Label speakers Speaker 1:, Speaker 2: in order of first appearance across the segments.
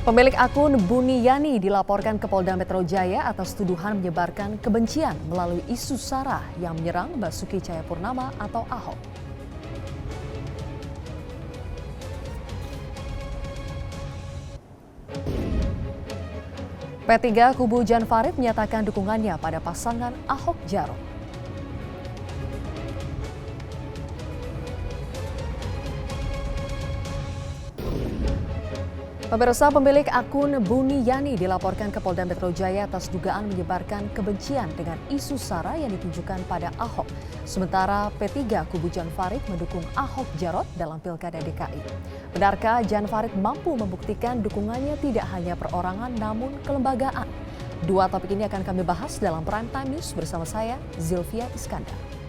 Speaker 1: Pemilik akun Buniyani dilaporkan ke Polda Metro Jaya atas tuduhan menyebarkan kebencian melalui isu sara yang menyerang Basuki Cahayapurnama atau Ahok. P3 kubu Jan Farid menyatakan dukungannya pada pasangan Ahok Jarot. Pemirsa, pemilik akun Buniyani dilaporkan ke Polda Metro Jaya atas dugaan menyebarkan kebencian dengan isu sara yang ditujukan pada Ahok. Sementara P3 kubu Jan Farid mendukung Ahok Jarot dalam Pilkada DKI. Benarkah Jan Farid mampu membuktikan dukungannya tidak hanya perorangan namun kelembagaan? Dua topik ini akan kami bahas dalam Prime Time News bersama saya, Zilvia Iskandar.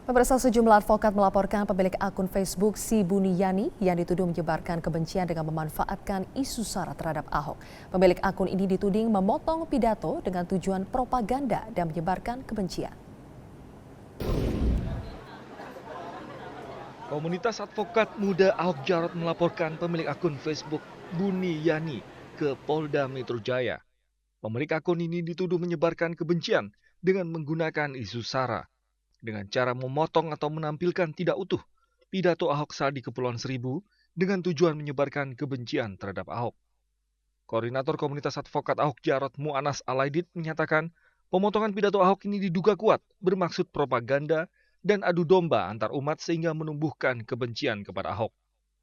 Speaker 1: Pemirsa, sejumlah advokat melaporkan pemilik akun Facebook Si Buniyani yang dituduh menyebarkan kebencian dengan memanfaatkan isu sara terhadap Ahok. Pemilik akun ini dituding memotong pidato dengan tujuan propaganda dan menyebarkan kebencian.
Speaker 2: Komunitas advokat muda Ahok Jarot melaporkan pemilik akun Facebook Buniyani ke Polda Metro Jaya. Pemilik akun ini dituduh menyebarkan kebencian dengan menggunakan isu sara, dengan cara memotong atau menampilkan tidak utuh pidato Ahok saat di Kepulauan Seribu dengan tujuan menyebarkan kebencian terhadap Ahok. Koordinator Komunitas Advokat Ahok Jarot Mu'anas Alaidit menyatakan pemotongan pidato Ahok ini diduga kuat bermaksud propaganda dan adu domba antar umat sehingga menumbuhkan kebencian kepada Ahok.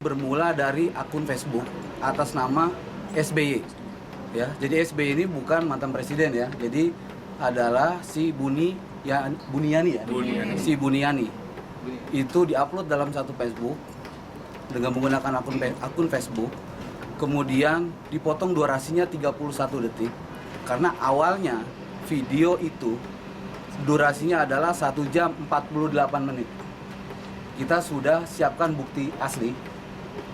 Speaker 3: Bermula dari akun Facebook atas nama SBY. Ya, jadi SBY ini bukan mantan presiden ya. Jadi adalah si Buniyani ya. Si Buniyani. Itu diupload dalam satu Facebook dengan menggunakan akun Facebook. Kemudian dipotong durasinya 31 detik. Karena awalnya video itu durasinya adalah 1 jam 48 menit. Kita sudah siapkan bukti asli.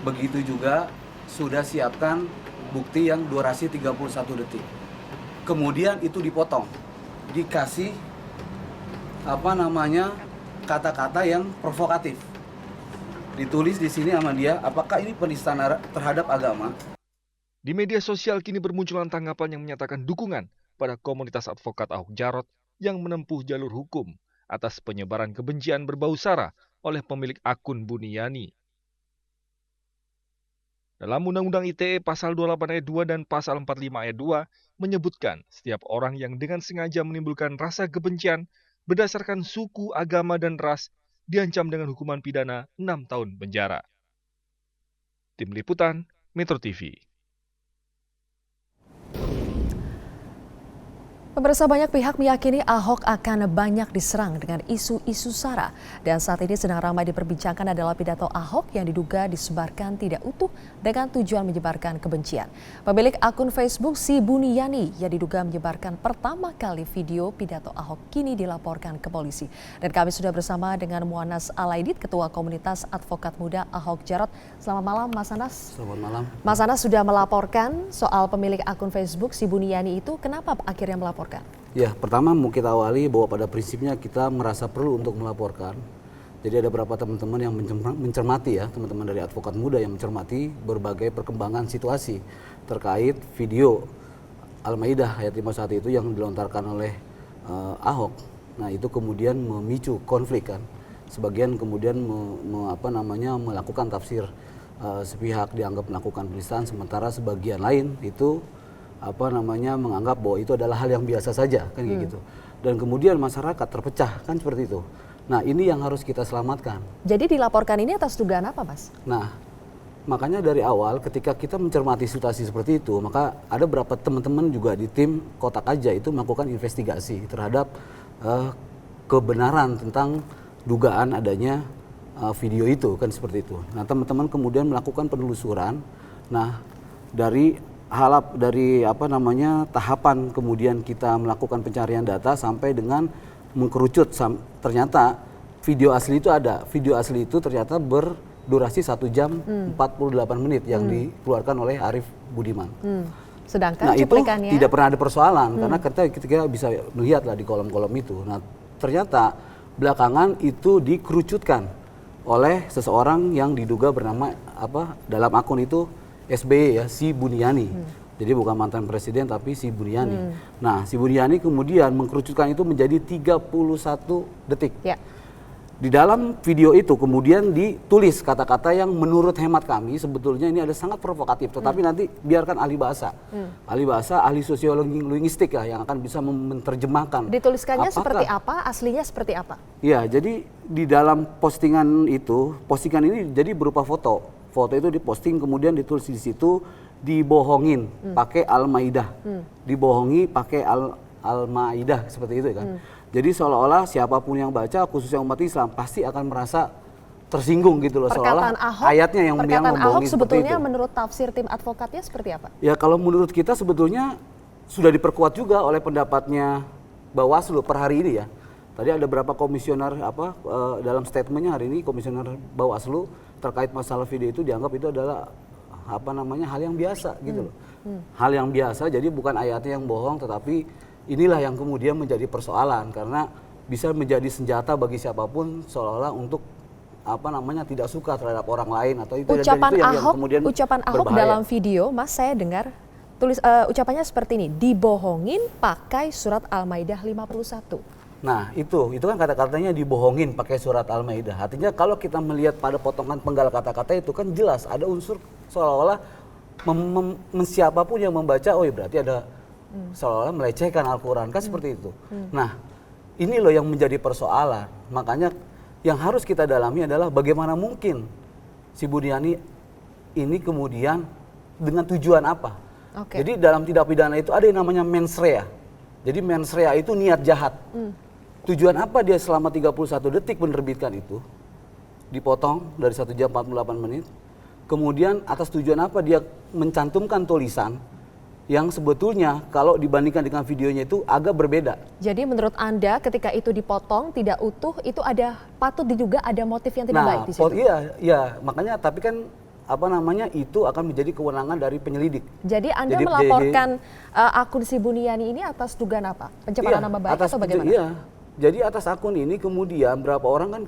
Speaker 3: Begitu juga sudah siapkan bukti yang durasi 31 detik. Kemudian itu dipotong. Dikasih kata-kata yang provokatif. Ditulis di sini sama dia, apakah ini penistaan terhadap agama?
Speaker 2: Di media sosial kini bermunculan tanggapan yang menyatakan dukungan pada komunitas advokat Ahok Jarot yang menempuh jalur hukum atas penyebaran kebencian berbau sara oleh pemilik akun Buniyani. Dalam Undang-Undang ITE Pasal 28 ayat 2 dan Pasal 45 ayat 2 menyebutkan setiap orang yang dengan sengaja menimbulkan rasa kebencian berdasarkan suku, agama, dan ras diancam dengan hukuman pidana 6 tahun penjara. Tim Liputan, Metro TV.
Speaker 1: Pemirsa, banyak pihak meyakini Ahok akan banyak diserang dengan isu-isu sara. Dan saat ini sedang ramai diperbincangkan adalah pidato Ahok yang diduga disebarkan tidak utuh dengan tujuan menyebarkan kebencian. Pemilik akun Facebook Si Buniyani yang diduga menyebarkan pertama kali video pidato Ahok kini dilaporkan ke polisi. Dan kami sudah bersama dengan Mu'anas Alaidit, Ketua Komunitas Advokat Muda Ahok Jarot. Selamat malam, Mas Anas.
Speaker 3: Selamat malam.
Speaker 1: Mas Anas sudah melaporkan soal pemilik akun Facebook Si Buniyani itu. Kenapa akhirnya melaporkan?
Speaker 3: Ya, pertama mau kita awali bahwa pada prinsipnya kita merasa perlu untuk melaporkan. Jadi ada beberapa teman-teman yang mencermati ya, teman-teman dari advokat muda yang mencermati berbagai perkembangan situasi terkait video Al-Maidah ayat 51 itu yang dilontarkan oleh Ahok. Nah, itu kemudian memicu konflik kan. Sebagian kemudian melakukan tafsir sepihak dianggap melakukan penistaan, sementara sebagian lain itu menganggap bahwa itu adalah hal yang biasa saja kan gitu. Dan kemudian masyarakat terpecah kan seperti itu. Nah, ini yang harus kita selamatkan.
Speaker 1: Jadi dilaporkan ini atas dugaan apa, Mas?
Speaker 3: Nah, makanya dari awal ketika kita mencermati situasi seperti itu, maka ada beberapa teman-teman juga di tim Kotak Aja itu melakukan investigasi terhadap kebenaran tentang dugaan adanya video itu kan seperti itu. Nah, teman-teman kemudian melakukan penelusuran. Nah, dari tahapan kemudian kita melakukan pencarian data sampai dengan mengkerucut ternyata video asli itu ada. Video asli itu ternyata berdurasi 1 jam 48 menit yang dikeluarkan oleh Arief Budiman.
Speaker 1: Sedangkan
Speaker 3: nah, itu tidak pernah ada persoalan karena kita bisa melihat lah di kolom-kolom itu. Nah, ternyata belakangan itu dikerucutkan oleh seseorang yang diduga bernama dalam akun itu SBY ya, si Buniani. Jadi bukan mantan presiden tapi si Buniani. Nah, si Buniani kemudian mengkerucutkan itu menjadi 31 detik.
Speaker 1: Ya.
Speaker 3: Di dalam video itu kemudian ditulis kata-kata yang menurut hemat kami sebetulnya ini ada sangat provokatif, tetapi nanti biarkan ahli bahasa. Ahli bahasa, ahli sosiologi linguistik ya yang akan bisa menerjemahkan.
Speaker 1: Dituliskannya seperti apa, aslinya seperti apa?
Speaker 3: Ya, jadi di dalam postingan ini jadi berupa foto. Foto itu diposting kemudian ditulis di situ dibohongin pakai Al-Maidah. Dibohongi pakai Al-Maidah seperti itu kan. Jadi seolah-olah siapapun yang baca, khususnya umat Islam, pasti akan merasa tersinggung gitu loh. Seolah ayatnya yang membohongi
Speaker 1: Ahok
Speaker 3: seperti
Speaker 1: sebetulnya
Speaker 3: itu.
Speaker 1: menurut tafsir tim advokatnya seperti apa?
Speaker 3: Ya kalau menurut kita sebetulnya sudah diperkuat juga oleh pendapatnya Bawaslu per hari ini ya. Tadi ada beberapa komisioner dalam statementnya hari ini komisioner Bawaslu terkait masalah video itu dianggap itu adalah hal yang biasa gitu loh. Hal yang biasa, jadi bukan ayatnya yang bohong tetapi inilah yang kemudian menjadi persoalan karena bisa menjadi senjata bagi siapapun seolah-olah untuk tidak suka terhadap orang lain atau itu
Speaker 1: Ucapan
Speaker 3: yang
Speaker 1: Ahok,
Speaker 3: kemudian
Speaker 1: ucapan Ahok
Speaker 3: berbahaya.
Speaker 1: dalam video, Mas saya dengar ucapannya seperti ini, dibohongin pakai surat Al-Maidah 51.
Speaker 3: Nah itu kan kata-katanya dibohongin pakai surat Al-Maidah. Artinya kalau kita melihat pada potongan penggal kata-kata itu kan jelas ada unsur seolah-olah siapapun yang membaca, oh ya berarti ada seolah-olah melecehkan Al-Quran kan seperti itu. Nah ini loh yang menjadi persoalan. Makanya yang harus kita dalami adalah bagaimana mungkin si Buniani ini kemudian dengan tujuan apa. Jadi dalam tindak pidana itu ada yang namanya mens rea. Jadi mens rea itu niat jahat. Tujuan apa dia selama 31 detik menerbitkan itu, dipotong dari 1 jam 48 menit. Kemudian atas tujuan apa dia mencantumkan tulisan yang sebetulnya kalau dibandingkan dengan videonya itu agak berbeda.
Speaker 1: Jadi menurut Anda ketika itu dipotong tidak utuh itu patut diduga ada motif yang tidak baik di situ.
Speaker 3: Iya, makanya tapi kan itu akan menjadi kewenangan dari penyelidik.
Speaker 1: Jadi Anda melaporkan akun si Buniani ini atas dugaan apa? Pencemaran nama baik atau bagaimana?
Speaker 3: Iya. Jadi atas akun ini kemudian berapa orang kan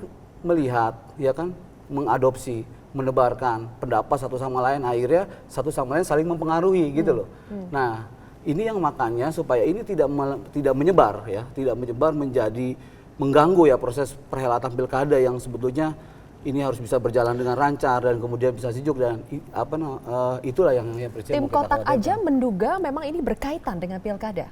Speaker 3: melihat ya kan mengadopsi, menebarkan pendapat satu sama lain, akhirnya satu sama lain saling mempengaruhi gitu loh. Nah, ini yang makanya supaya ini tidak menyebar ya, tidak menyebar menjadi mengganggu ya proses perhelatan pilkada yang sebetulnya ini harus bisa berjalan dengan lancar dan kemudian bisa sejuk dan itulah yang presiden
Speaker 1: Tim Kotak aja menduga memang ini berkaitan dengan pilkada.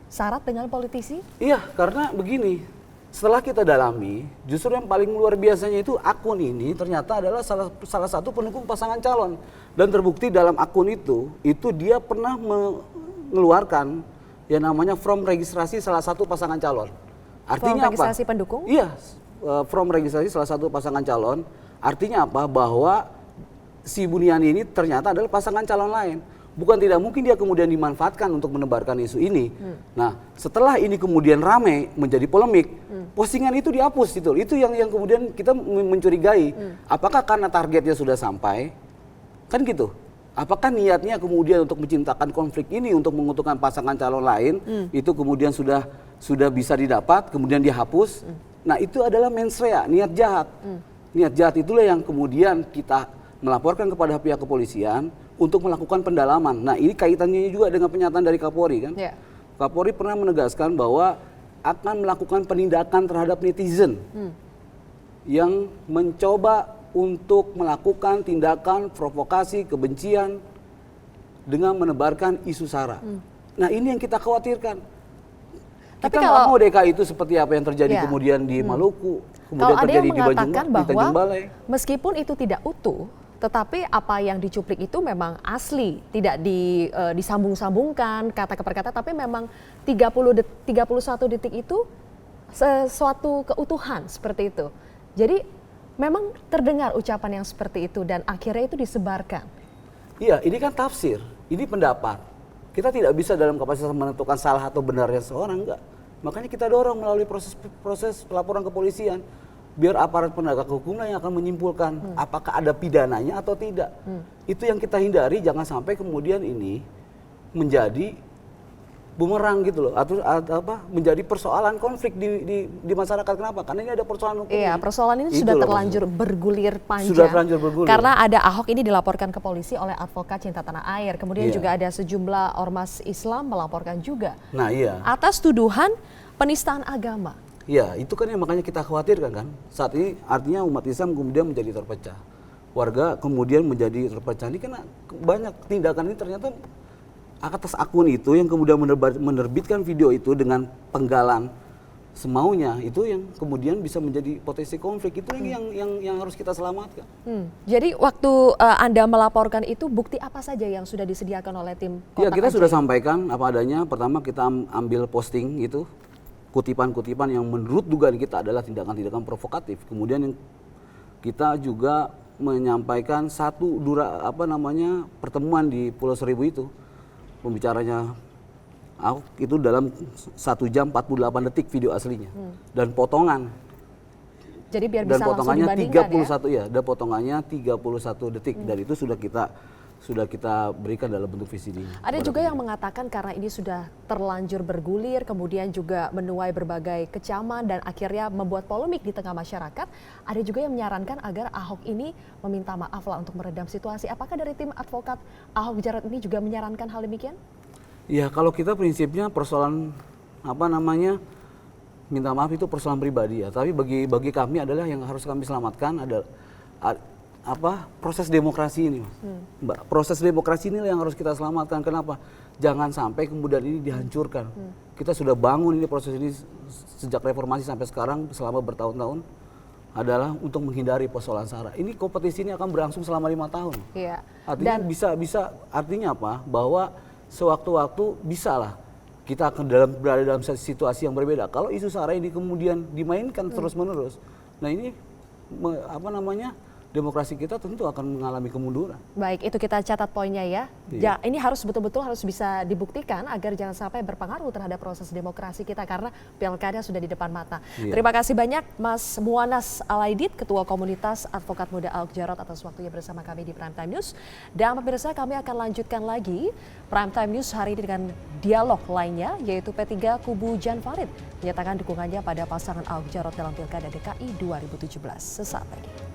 Speaker 1: Syarat dengan politisi? Iya,
Speaker 3: karena begini. Setelah kita dalami, justru yang paling luar biasanya itu akun ini ternyata adalah salah satu pendukung pasangan calon. Dan terbukti dalam akun itu dia pernah mengeluarkan yang namanya from registrasi salah satu pasangan calon. Artinya
Speaker 1: from registrasi pendukung?
Speaker 3: Iya, from registrasi salah satu pasangan calon. Artinya apa? Bahwa si Buniani ini ternyata adalah pasangan calon lain. Bukan tidak mungkin dia kemudian dimanfaatkan untuk menebarkan isu ini. Nah, setelah ini kemudian ramai menjadi polemik, postingan itu dihapus itu. Itu yang kemudian kita mencurigai. Apakah karena targetnya sudah sampai? Kan gitu. Apakah niatnya kemudian untuk menciptakan konflik ini untuk menguntungkan pasangan calon lain, itu kemudian sudah bisa didapat, kemudian dihapus. Nah, itu adalah mens rea, niat jahat. Niat jahat itulah yang kemudian kita melaporkan kepada pihak kepolisian untuk melakukan pendalaman. Nah, ini kaitannya juga dengan pernyataan dari Kapolri kan. Yeah. Kapolri pernah menegaskan bahwa akan melakukan penindakan terhadap netizen yang mencoba untuk melakukan tindakan provokasi kebencian dengan menebarkan isu sara. Nah, ini yang kita khawatirkan. Tapi kita nggak mau DKI itu seperti apa yang terjadi kemudian di Maluku, kemudian terjadi di Tanjung Balai.
Speaker 1: Meskipun itu tidak utuh, tetapi apa yang dicuplik itu memang asli, tidak disambung-sambungkan kata per kata, tapi memang 31 detik itu sesuatu keutuhan seperti itu. Jadi memang terdengar ucapan yang seperti itu dan akhirnya itu disebarkan.
Speaker 3: Iya, ini kan tafsir, ini pendapat. Kita tidak bisa dalam kapasitas menentukan salah atau benarnya seorang, enggak. Makanya kita dorong melalui proses laporan kepolisian. Biar aparat penegak hukum yang akan menyimpulkan apakah ada pidananya atau tidak. Itu yang kita hindari, jangan sampai kemudian ini menjadi bumerang gitu loh, atau menjadi persoalan konflik di masyarakat. Kenapa? Karena ini ada persoalan hukum.
Speaker 1: Iya, persoalan ini
Speaker 3: Itu
Speaker 1: sudah
Speaker 3: loh
Speaker 1: terlanjur bergulir panjang.
Speaker 3: Sudah terlanjur bergulir.
Speaker 1: Karena ada Ahok ini dilaporkan ke polisi oleh advokat cinta tanah air. Kemudian
Speaker 3: Iya.
Speaker 1: juga ada sejumlah ormas Islam melaporkan juga.
Speaker 3: Nah iya.
Speaker 1: Atas tuduhan penistaan agama.
Speaker 3: Iya, itu kan yang makanya kita khawatirkan kan. Saat ini artinya umat Islam kemudian menjadi terpecah. Warga kemudian menjadi terpecah. Ini kan banyak tindakan ini ternyata atas akun itu yang kemudian menerbitkan video itu dengan penggalan semaunya, itu yang kemudian bisa menjadi potensi konflik. Itu yang harus kita selamatkan.
Speaker 1: Jadi waktu Anda melaporkan itu bukti apa saja yang sudah disediakan oleh tim
Speaker 3: Ya,
Speaker 1: Kotak
Speaker 3: kita sudah
Speaker 1: Ajaib?
Speaker 3: sampaikan apa adanya. Pertama kita ambil posting itu, kutipan-kutipan yang menurut dugaan kita adalah tindakan-tindakan provokatif. Kemudian yang kita juga menyampaikan satu pertemuan di Pulau Seribu itu. Pembicaranya Ahok itu dalam 1 jam 48 detik video aslinya. Dan potongan.
Speaker 1: Jadi biar
Speaker 3: Dan
Speaker 1: bisa langsung
Speaker 3: potongannya
Speaker 1: dibandingkan
Speaker 3: 31 ya, dan potongannya 31 detik. Dan itu sudah kita berikan dalam bentuk VCD-nya.
Speaker 1: Ada juga yang mengatakan karena ini sudah terlanjur bergulir, kemudian juga menuai berbagai kecaman dan akhirnya membuat polemik di tengah masyarakat. Ada juga yang menyarankan agar Ahok ini meminta maaf lah untuk meredam situasi. Apakah dari tim advokat Ahok Jarot ini juga menyarankan hal demikian?
Speaker 3: Ya, kalau kita prinsipnya persoalan minta maaf itu persoalan pribadi ya. Tapi bagi kami adalah yang harus kami selamatkan adalah proses demokrasi ini, Mas. Mbak, proses demokrasi ini yang harus kita selamatkan. Kenapa? Jangan sampai kemudian ini dihancurkan. Kita sudah bangun ini proses ini sejak reformasi sampai sekarang selama bertahun-tahun adalah untuk menghindari persoalan SARA. Ini kompetisi ini akan berlangsung selama 5 tahun.
Speaker 1: Iya.
Speaker 3: Artinya bisa artinya apa? Bahwa sewaktu-waktu bisalah kita akan berada dalam situasi yang berbeda. Kalau isu SARA ini kemudian dimainkan terus-menerus, nah ini demokrasi kita tentu akan mengalami kemunduran.
Speaker 1: Baik, itu kita catat poinnya ya.
Speaker 3: Iya.
Speaker 1: Ini betul-betul harus bisa dibuktikan agar jangan sampai berpengaruh terhadap proses demokrasi kita karena pilkada sudah di depan mata.
Speaker 3: Iya.
Speaker 1: Terima kasih banyak Mas Muanas Alaidit, Ketua Komunitas Advokat Muda Ahok Jarot atas waktunya bersama kami di Prime Time News. Dan pemirsa, kami akan lanjutkan lagi Prime Time News hari ini dengan dialog lainnya, yaitu P3 Kubu Jan Farid menyatakan dukungannya pada pasangan Ahok Jarot dalam Pilkada DKI 2017. Sesaat lagi.